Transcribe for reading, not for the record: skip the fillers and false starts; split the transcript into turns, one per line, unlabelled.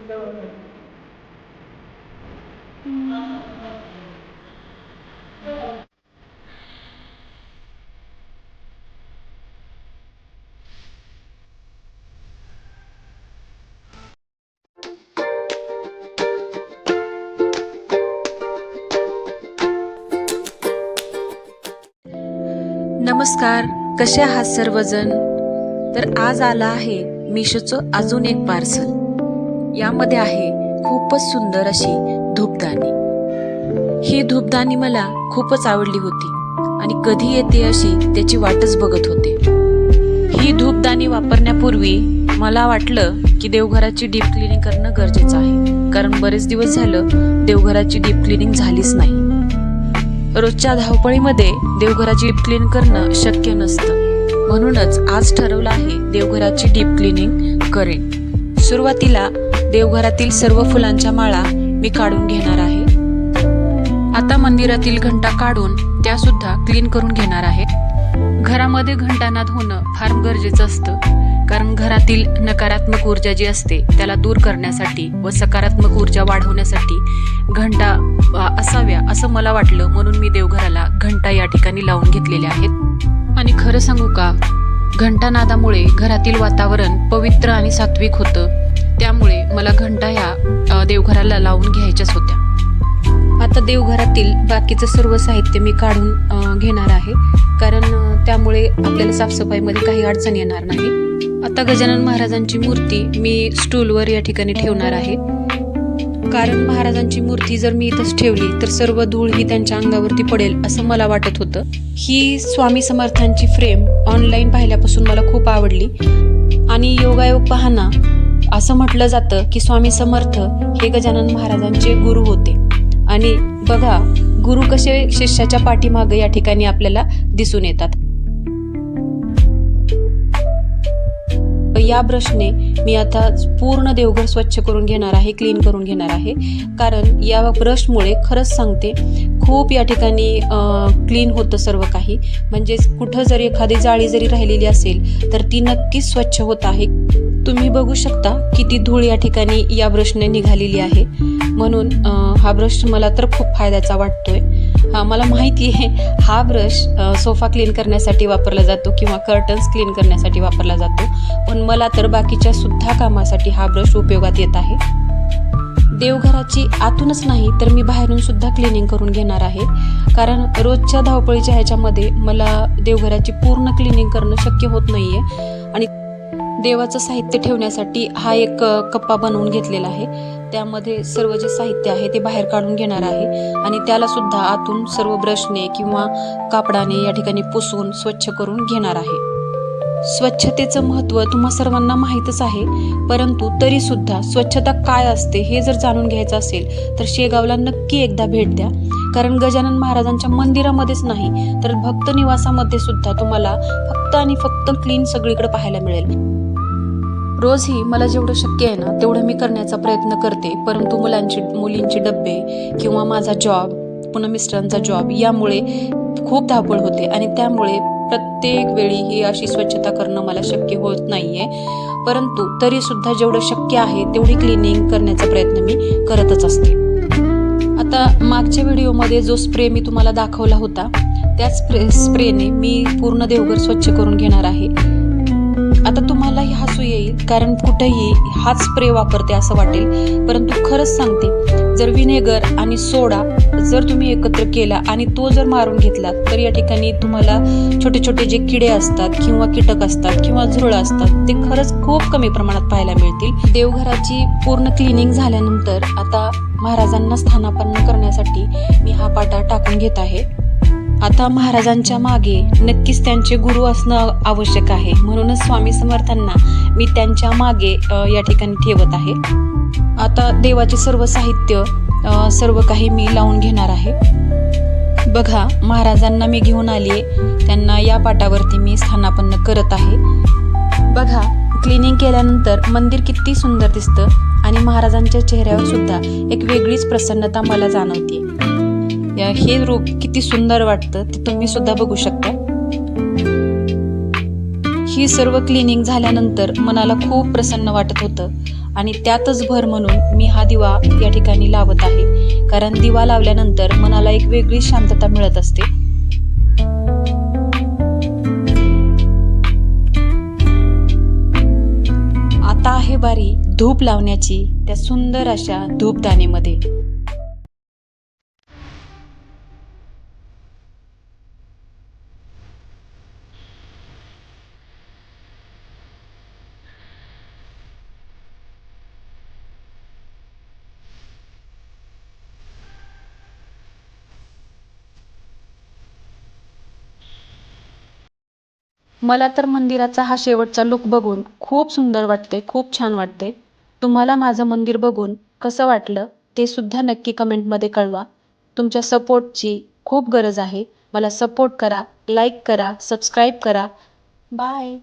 नमस्कार, कसे आहात सर्वजण? तर आज आला आहे मिशोचं अजून एक पार्सल. यामध्ये आहे खूपच सुंदर अशी धूपदाणी. ही धूपदाणी मला खूपच आवडली होती आणि कधी येते अशी त्याची वाटच बघत होते. ही धूपदाणी वापरण्यापूर्वी मला वाटलं की देवघराची डीप क्लिनिंग करणं गरजेचं आहे, कारण बरेच दिवस झालं देवघराची डीप क्लिनिंग झालीच नाही. रोजच्या धावपळीमध्ये देवघराची डीप क्लीन करणं शक्य नसतं, म्हणूनच आज ठरवलं आहे देवघराची डीप क्लिनिंग करेन. सुरुवातीला देवघरातील सर्व फुलांच्या माळा मी काढून घेणार आहे. आता मंदिरातील घंटा काढून त्या सुद्धा क्लीन करून घेणार आहे. घरामध्ये घंटानाद होणं फार गरजेचं असतं, कारण घरातील नकारात्मक ऊर्जा जी असते त्याला दूर करण्यासाठी व सकारात्मक ऊर्जा वाढवण्यासाठी घंटा असाव्या असं मला वाटलं, म्हणून मी देवघराला घंटा या ठिकाणी लावून घेतलेल्या आहेत. आणि खरं सांगू का, घंटानादामुळे घरातील वातावरण पवित्र आणि सात्विक होतं, त्यामुळे मला घंटा ह्या देवघराला लावून घ्यायच्याच होत्या. आता देवघरातील बाकीचं सर्व साहित्य मी काढून घेणार आहे, कारण त्यामुळे आपल्याला साफसफाईमध्ये काही अडचण येणार नाही. आता गजानन महाराजांची मूर्ती मी स्टूलवर या ठिकाणी ठेवणार आहे, कारण महाराजांची मूर्ती जर मी इथंच ठेवली तर सर्व धूळ ही त्यांच्या अंगावरती पडेल असं मला वाटत होतं. ही स्वामी समर्थांची फ्रेम ऑनलाईन पाहिल्यापासून मला खूप आवडली आणि योगायोग पाहना असं म्हटलं जातं की स्वामी समर्थ हे गजानन महाराजांचे गुरु होते. आणि बघा, गुरु कसे शिष्याच्या पाठीमागे या ठिकाणी आपल्याला दिसून येतात. या ब्रशने मी आता पूर्ण देवघर स्वच्छ करून घेणार आहे, क्लीन करून घेणार आहे, कारण या ब्रशमुळे खरंच सांगते खूप या ठिकाणी क्लीन होतं सर्व काही. म्हणजे कुठं जर एखादी जाळी जरी राहिलेली असेल तर ती नक्कीच स्वच्छ होत आहे. तुम्ही बघू शकता किती धूळ या ठिकाणी या ब्रशने निघालेली आहे, म्हणून हा ब्रश मला तर खूप फायद्याचा वाटतोय. मला माहिती आहे हा ब्रश सोफा क्लीन करण्यासाठी वापरला जातो किंवा कर्टन्स क्लीन करण्यासाठी वापरला जातो, पण मला तर बाकीच्या सुद्धा कामासाठी हा ब्रश उपयोगात येत आहे. देवघराची आतूनच नाही तर मी बाहेरून सुद्धा क्लिनिंग करून घेणार आहे, कारण रोजच्या धावपळीच्या ह्याच्यामध्ये मला देवघराची पूर्ण क्लिनिंग करणं शक्य होत नाहीये. आणि देवाचं साहित्य ठेवण्यासाठी हा एक कप्पा बनवून घेतलेला आहे, त्यामध्ये सर्व जे साहित्य आहे ते बाहेर काढून घेणार आहे आणि त्याला सुद्धा आतून सर्व ब्रशने किंवा कापडाने या ठिकाणी पुसून स्वच्छ करून घेणार आहे. स्वच्छतेचं महत्त्व तुम्हा सर्वांना माहीतच आहे, परंतु तरी सुद्धा स्वच्छता काय असते हे जर जाणून घ्यायचं असेल तर शेगावला नक्की एकदा भेट द्या, कारण गजानन महाराजांच्या मंदिरामध्येच नाही तर भक्त निवासामध्ये सुद्धा तुम्हाला फक्त आणि फक्त क्लीन सगळीकडे पाहायला मिळेल. रोजही मला जेवढं शक्य आहे ना तेवढं मी करण्याचा प्रयत्न करते, परंतु मुलींचे डब्बे किंवा माझा जॉब, पुन्हा मिस्टरांचा जॉब यामुळे खूप धावपळ होते आणि त्यामुळे प्रत्येक वेळी ही अशी स्वच्छता करणं मला शक्य होत नाहीये. परंतु तरी सुद्धा जेवढं शक्य आहे तेवढी क्लिनिंग करण्याचा प्रयत्न मी करतच असते. आता मागच्या व्हिडिओमध्ये जो स्प्रे मी तुम्हाला दाखवला होता त्याच स्प्रेने मी पूर्ण देवघर स्वच्छ करून घेणार आहे. आता तुम्हालाही हसू येईल, कारण कुठेही हाच स्प्रे वापरते असं वाटेल, परंतु खरंच सांगते, जर विनेगर आणि सोडा जर तुम्ही एकत्र केला आणि तो जर मारून घेतला तर या ठिकाणी तुम्हाला छोटे छोटे जे किडे असतात किंवा कीटक असतात किंवा झुरळं असतात ते खरंच खूप कमी प्रमाणात पाहायला मिळतील. देवघराची पूर्ण क्लिनिंग झाल्यानंतर आता महाराजांना स्थानापन्न करण्यासाठी मी हा पाटा टाकून घेत आहे. आता महाराजांच्या मागे नक्कीच त्यांचे गुरु असणं आवश्यक आहे, म्हणूनच स्वामी समर्थांना मी त्यांच्या मागे या ठिकाणी ठेवत आहे. आता देवाचे सर्व साहित्य सर्व काही मी लावून घेणार आहे. बघा, महाराजांना मी घेऊन आली, त्यांना या पाटावरती मी स्थानापन्न करत आहे. बघा, क्लिनिंग केल्यानंतर मंदिर किती सुंदर दिसतं आणि महाराजांच्या चेहऱ्यावर सुद्धा एक वेगळीच प्रसन्नता मला जाणवते. हे रूप किती सुंदर वाटतं ते तुम्ही सुद्धा बघू शकता. ही सर्व क्लिनिंग झाल्यानंतर मनाला खूप प्रसन्न वाटत होतं आणि त्यातच भर म्हणून मी हा दिवा या ठिकाणी लावत आहे, कारण दिवा लावल्यानंतर मनाला एक वेगळी शांतता मिळत असते. आता आहे बारी धूप लावण्याची त्या सुंदर अशा धूपदाणीमध्ये. मला तर मंदिराचा हा शेवटचा लुक बघून खूप सुंदर वाटते, खूप छान वाटते. तुम्हाला माझं मंदिर बघून कसं वाटलं ते सुद्धा नक्की कमेंटमध्ये कळवा. तुमच्या सपोर्टची खूप गरज आहे. मला सपोर्ट करा, लाईक करा, सबस्क्राईब करा. बाय.